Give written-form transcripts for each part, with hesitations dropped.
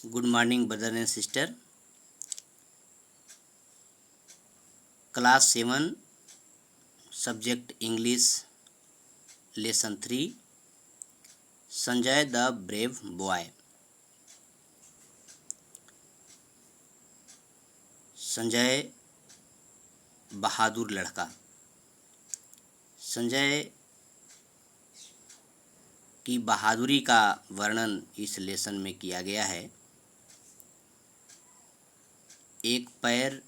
Good morning, brother and sister. Class 7, subject English, lesson 3, Sanjay the brave boy. Sanjay बहादुर लड़का। संजय की बहादुरी का वर्णन इस लेसन में किया गया है। एक पैर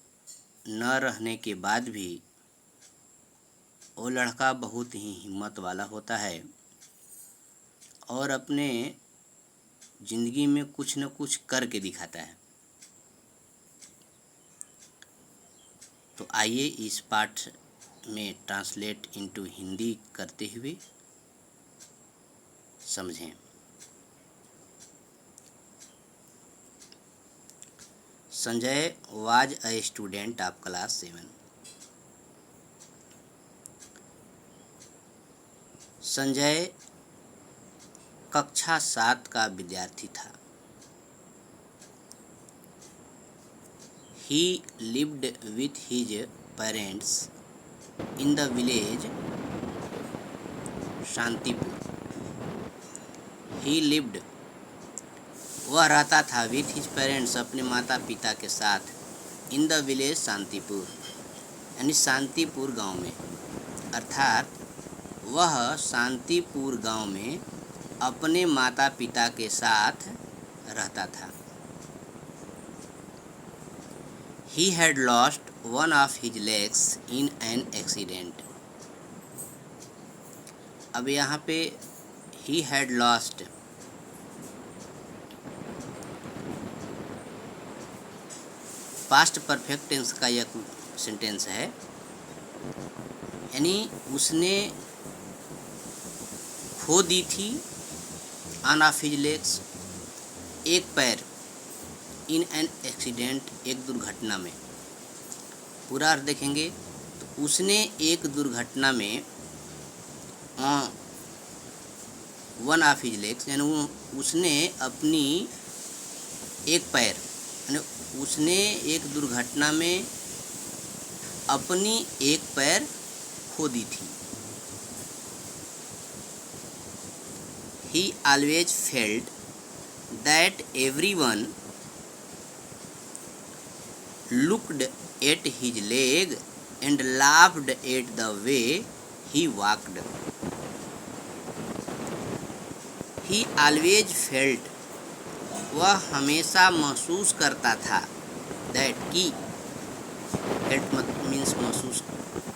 न रहने के बाद भी वो लड़का बहुत ही हिम्मत वाला होता है और अपने ज़िंदगी में कुछ न कुछ करके दिखाता है। तो आइए इस पाठ में ट्रांसलेट इनटू हिंदी करते हुए समझें। Sanjay was a student of class 7। Sanjay कक्षा 7 का विद्यार्थी था। He lived with his parents in the village Shantipur. He lived वह रहता था with his parents अपने माता पिता के साथ in the village शांतिपुर यानी शांतिपुर गांव में, अर्थात वह शांतिपुर गांव में अपने माता पिता के साथ रहता था। He had lost one of his legs in an accident। अब यहाँ पे he had lost past perfect tense का यह सेंटेंस है, यानी उसने खो दी थी वन ऑफ हिज लेग्स एक पैर इन एन एक्सीडेंट एक दुर्घटना में। पूरा अर्थ देखेंगे तो उसने एक दुर्घटना में वन ऑफ हिज लेग्स यानी उसने अपनी एक पैर यानी उसने एक दुर्घटना में अपनी एक पैर खो दी थी। He always felt that everyone looked at his leg and laughed at the way he walked. He always felt वह हमेशा महसूस करता था that कि felt मीन्स महसूस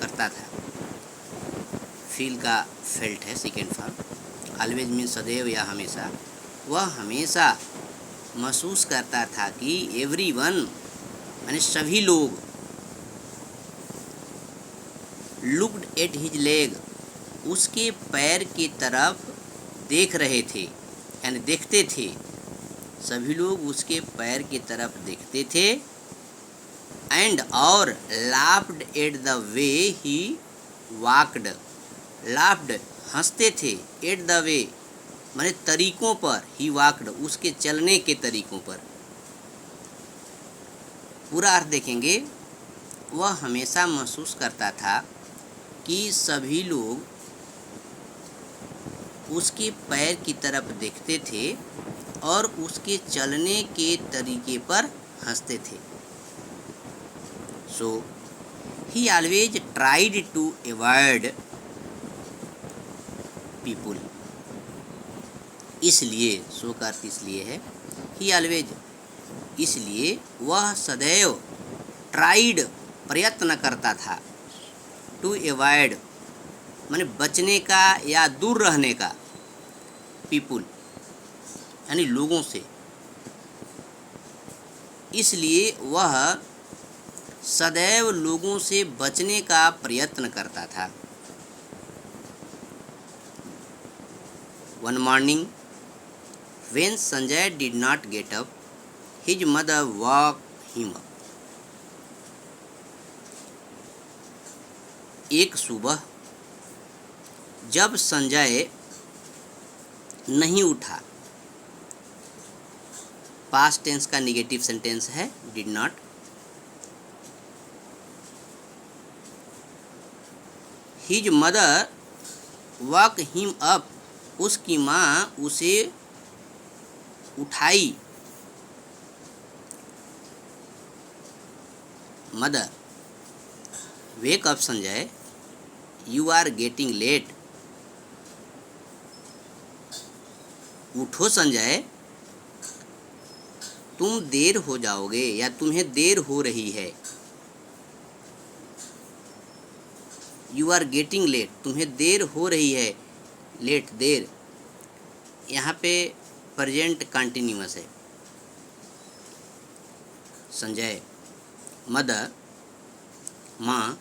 करता था, फील का फेल्ट है सेकेंड फॉर्म, ऑलवेज मीन्स सदैव या हमेशा, वह हमेशा महसूस करता था कि एवरीवन यानी सभी लोग लुक्ड एट हिज लेग उसके पैर की तरफ देख रहे थे यानी देखते थे, सभी लोग उसके पैर की तरफ देखते थे। एंड और laughed at the way he walked, laughed हंसते थे, एट द वे माने तरीकों पर, ही वॉक्ड उसके चलने के तरीकों पर। पूरा अर्थ देखेंगे, वह हमेशा महसूस करता था कि सभी लोग उसके पैर की तरफ देखते थे और उसके चलने के तरीके पर हंसते थे। So he always tried to avoid people, इसलिए सो का अर्थ इसलिए है, ही ऑलवेज इसलिए वह सदैव ट्राइड प्रयत्न करता था, टू अवॉइड माने बचने का या दूर रहने का, पीपुल यानी लोगों से, इसलिए वह सदैव लोगों से बचने का प्रयत्न करता था। One morning, when Sanjay did not get up, his mother woke him up. एक सुबह जब संजय नहीं उठा, पास्ट टेंस का निगेटिव सेंटेंस है did not. His mother woke him up, उसकी माँ उसे उठाई। Mother wake up Sanjay, you are getting late. उठो संजय, तुम देर हो जाओगे या तुम्हें देर हो रही है। यू आर गेटिंग लेट, तुम्हें देर हो रही है। लेट देर, यहाँ पे प्रेजेंट कंटिन्यूअस है। संजय मदर माँ,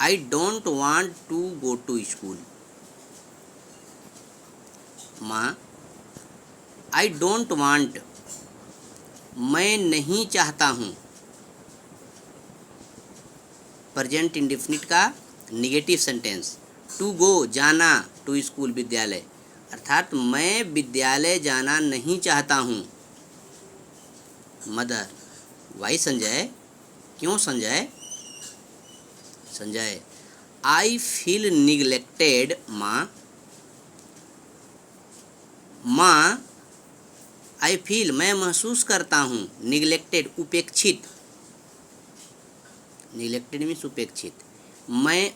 I don't want to go to school. माँ आई डोंट वांट, मैं नहीं चाहता हूँ। प्रेजेंट इंडेफिनिट का निगेटिव सेंटेंस। टू गो जाना, टू स्कूल विद्यालय, अर्थात मैं विद्यालय जाना नहीं चाहता हूँ। मदर वाई संजय, क्यों Sanjay. Sanjay I feel neglected माँ। माँ आई फील, मैं महसूस करता हूँ। निगलेक्टेड उपेक्षित, निगलेक्टेड मीन्स उपेक्षित। मैं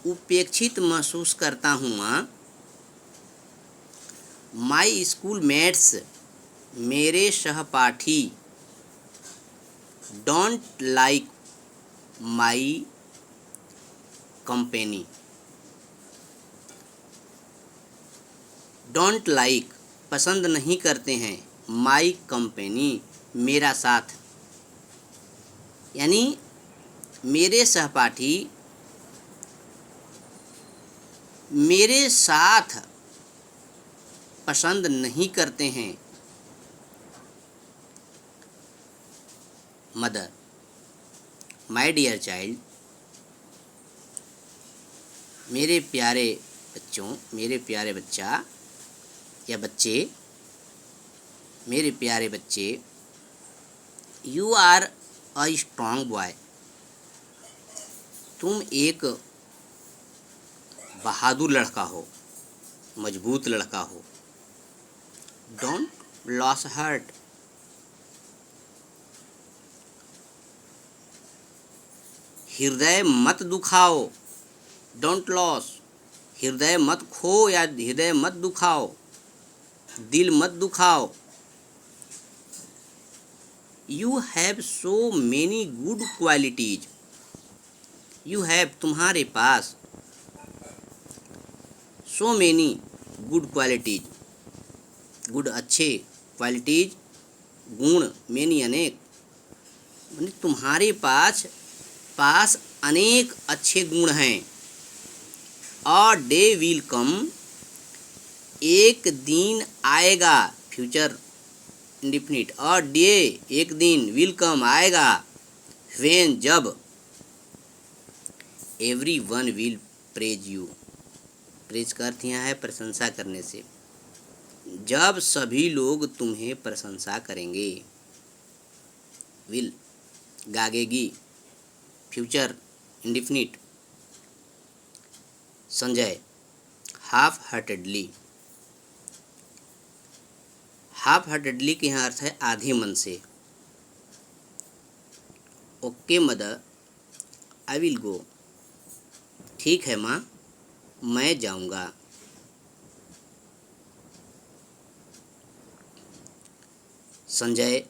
उपेक्षित महसूस करता हूँ माँ। माई स्कूल मेट्स, मेरे सहपाठी, don't like my company. Don't like पसंद नहीं करते हैं, माई कंपनी मेरा साथ, यानी मेरे सहपाठी मेरे साथ पसंद नहीं करते हैं। मदर माय डियर चाइल्ड, मेरे प्यारे बच्चों, मेरे प्यारे बच्चा या बच्चे, मेरे प्यारे बच्चे, you are a strong boy, तुम एक बहादुर लड़का हो, मजबूत लड़का हो। डोंट लॉस हार्ट, हृदय मत दुखाओ। डोंट लॉस, हृदय मत खो या हृदय मत दुखाओ, दिल मत दुखाओ। You have so many good qualities, you have तुम्हारे पास, so many good qualities, good अच्छे, क्वालिटीज गुण, मेनी अनेक, तुम्हारे पास अनेक अच्छे गुण हैं। अ डे विल कम, एक दिन आएगा, फ्यूचर इंडेफिनिट। अ डे एक दिन, विल कम आएगा, व्हेन जब, every one will praise you, praise का अर्थ यहाँ है प्रशंसा करने से, जब सभी लोग तुम्हें प्रशंसा करेंगे। विल गागेगी, future indefinite. Sanjay half heartedly, half heartedly के यहाँ अर्थ है आधे मन से। Okay mother I will go, ठीक है माँ मैं जाऊँगा। Sanjay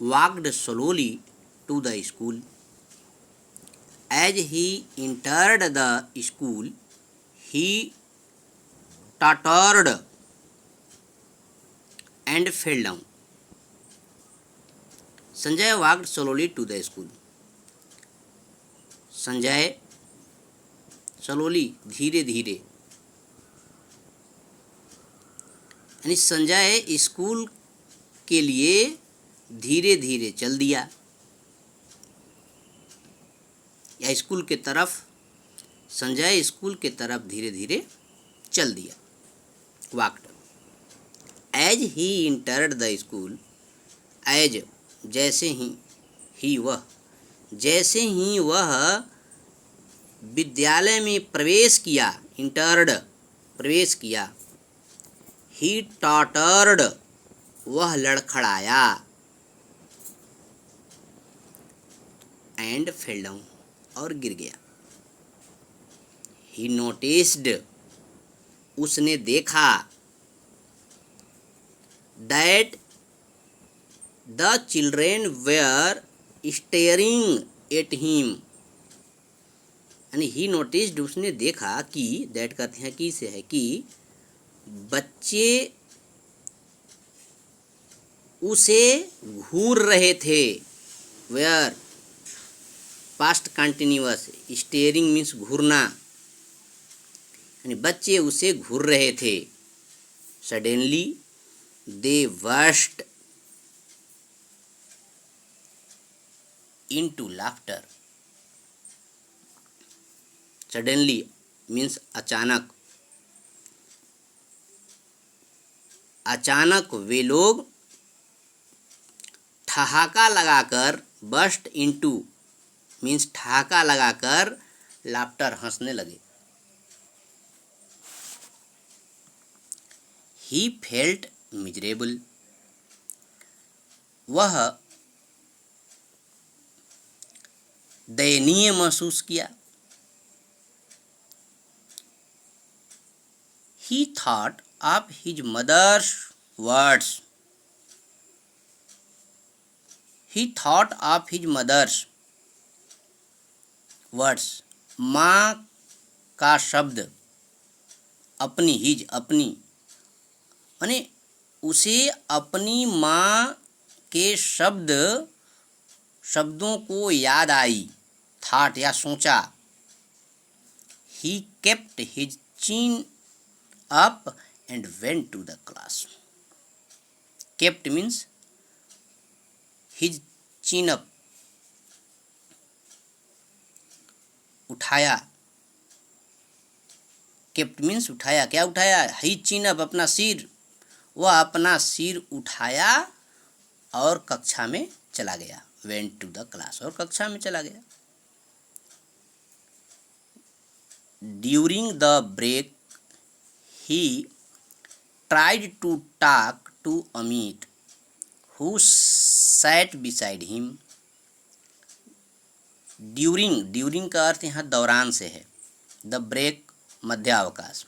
walked slowly to the school. As he entered the school, he tottered and fell down. Sanjay walked slowly to the school. Sanjay slowly धीरे धीरे, यानी संजय स्कूल के लिए धीरे धीरे चल दिया या स्कूल के तरफ संजय स्कूल के तरफ धीरे धीरे चल दिया। Walked. As he entered the school, as जैसे ही वह, जैसे ही वह विद्यालय में प्रवेश किया, इंटर्ड प्रवेश किया, ही टॉटर्ड वह लड़खड़ाया, एंड फेल डाउन और गिर गया। ही नोटिस्ड उसने देखा, that the children were staring at him, यानी ही नोटिस्ड उसने देखा कि, दैट कहते हैं कि से है कि बच्चे उसे घूर रहे थे। Were past continuous, staring means घूरना, यानी बच्चे उसे घूर रहे थे। Suddenly they burst into laughter, suddenly means अचानक, अचानक वे लोग ठहाका लगाकर, बस्ट इनटू मीन्स ठहाका लगाकर, लाफ्टर हंसने लगे। ही फेल्ट मिजरेबल, वह दयनीय महसूस किया। He thought of his mother's words, he thought of his mother's words, माँ का शब्द, अपनी, हिज अपनी, माने उसे अपनी माँ के शब्दों को याद आई, थॉट या सोचा। He kept his chin up and went to the class. Kept means his chin up, उठाया, केप्ट मीन्स उठाया, क्या उठाया? हिज चिन अप, अपना सिर, वह अपना सिर उठाया और कक्षा में चला गया। वेंट टू द क्लास, और कक्षा में चला गया। During the break he tried to talk to Amit who sat beside him. During का अर्थ यहाँ दौरान से है। द ब्रेक मध्यावकाश,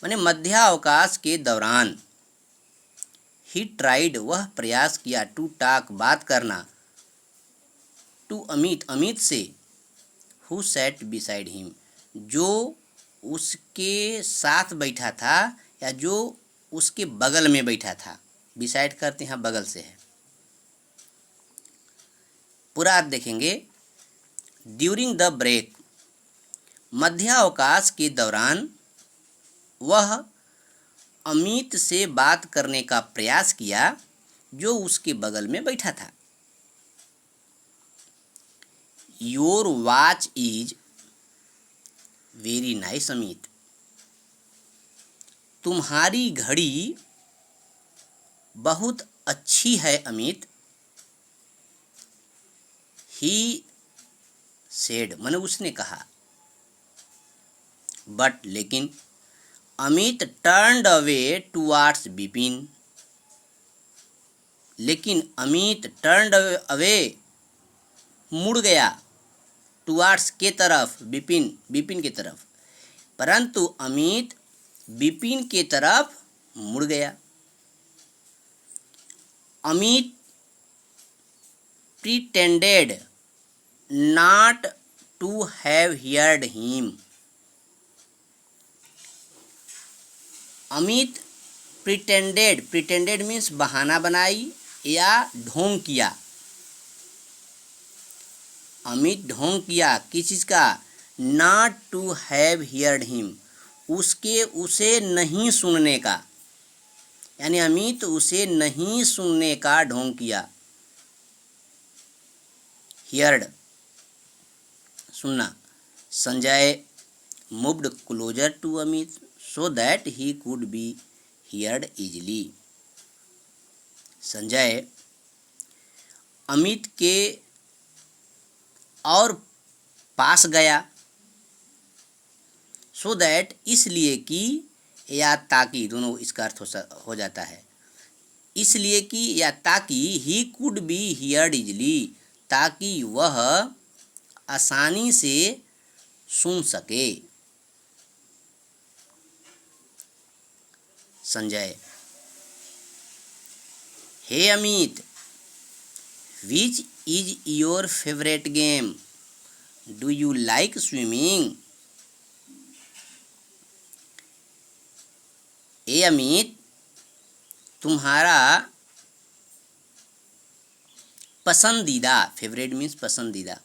माने मध्यावकाश के दौरान। ही ट्राइड वह प्रयास किया, टू टॉक बात करना, टू अमित अमित से, हु सैट बिसाइड हिम जो उसके साथ बैठा था या जो उसके बगल में बैठा था। बिसाइड करते हैं बगल से है। पूरा अर्थ देखेंगे। ड्यूरिंग द ब्रेक मध्यावकाश के दौरान वह अमित से बात करने का प्रयास किया जो उसके बगल में बैठा था। Your watch is very nice Amit, तुम्हारी घड़ी बहुत अच्छी है अमित। ही सेड माने उसने कहा, बट लेकिन, Amit turned away towards Bipin, लेकिन अमित टर्न्ड अवे मुड़ गया, टुवार्ड्स के तरफ, बिपिन के तरफ, परंतु अमित बिपिन के तरफ मुड़ गया। Amit pretended not to have heard him, Amit pretended means बहाना बनाई या ढोंग किया। अमित ढोंग किया किस चीज़ का? Not to have heard him, उसे नहीं सुनने का, यानी अमित उसे नहीं सुनने का ढोंग किया। हियर्ड सुनना, Sanjay moved closer to Amit so that he could be heard easily. Sanjay Amit के और पास गया, सो दैट इसलिए कि या ताकि, दोनों इसका अर्थ हो जाता है, इसलिए कि या ताकि he could be heard easily, ताकि वह आसानी से सुन सके। Sanjay hey Amit, which is your favourite game, do you like swimming. ए अमित, तुम्हारा पसंदीदा, फेवरेट मीन्स पसंदीदा,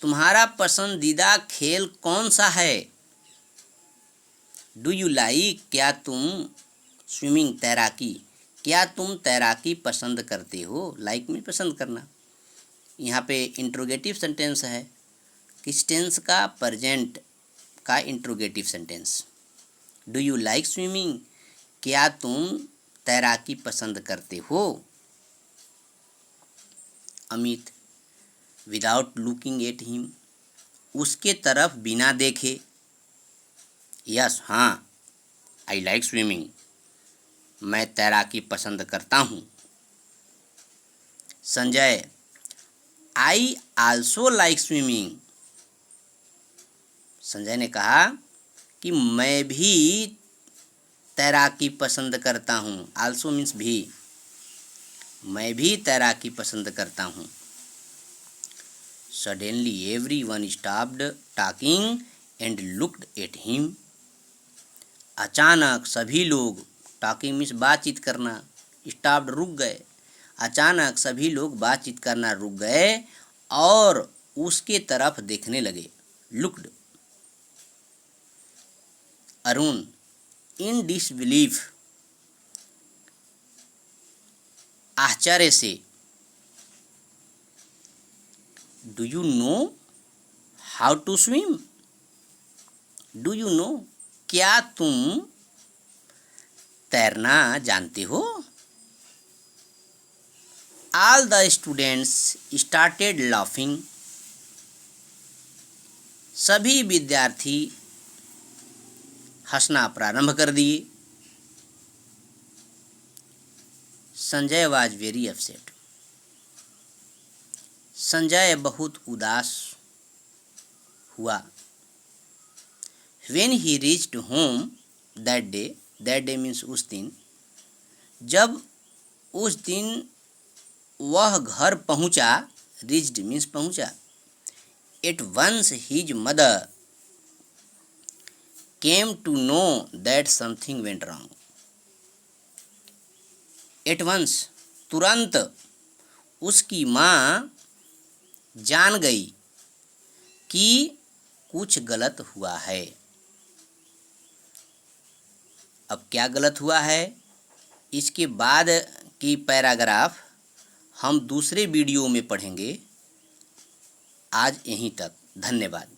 तुम्हारा पसंदीदा खेल कौन सा है। डू यू लाइक, क्या तुम, स्विमिंग तैराकी, क्या तुम तैराकी पसंद करते हो। लाइक में पसंद करना। यहाँ पे इंट्रोगेटिव सेंटेंस है, किस टेंस का, प्रेजेंट का interrogative sentence. Do you like swimming, क्या तुम तैराकी पसंद करते हो। Amit without looking at him, उसके तरफ बिना देखे। यस, हाँ, आई लाइक स्विमिंग, मैं तैराकी पसंद करता हूँ। Sanjay I also like swimming, Sanjay ने कहा कि मैं भी तैराकी पसंद करता हूँ। आल्सो मीन्स भी, मैं भी तैराकी पसंद करता हूँ। Suddenly everyone stopped talking and looked at him, अचानक सभी लोग, टॉकिंग मीन्स बातचीत करना, स्टॉप्ड रुक गए, अचानक सभी लोग बातचीत करना रुक गए और उसके तरफ देखने लगे। लुक्ड। अरुण इन डिसबिलीफ, आश्चर्य से। Do you know how to swim, do you know, क्या तुम तैरना जानते हो। All the students started laughing, सभी विद्यार्थी हंसना प्रारंभ कर दिए। Sanjay was very upset, Sanjay बहुत उदास हुआ। When he reached home that day means उस दिन, जब उस दिन वह घर पहुंचा, reached means पहुंचा, at once his mother came to know that something went wrong. At once तुरंत उसकी माँ जान गई कि कुछ गलत हुआ है। अब क्या गलत हुआ है, इसके बाद की पैराग्राफ हम दूसरे वीडियो में पढ़ेंगे। आज यहीं तक, धन्यवाद।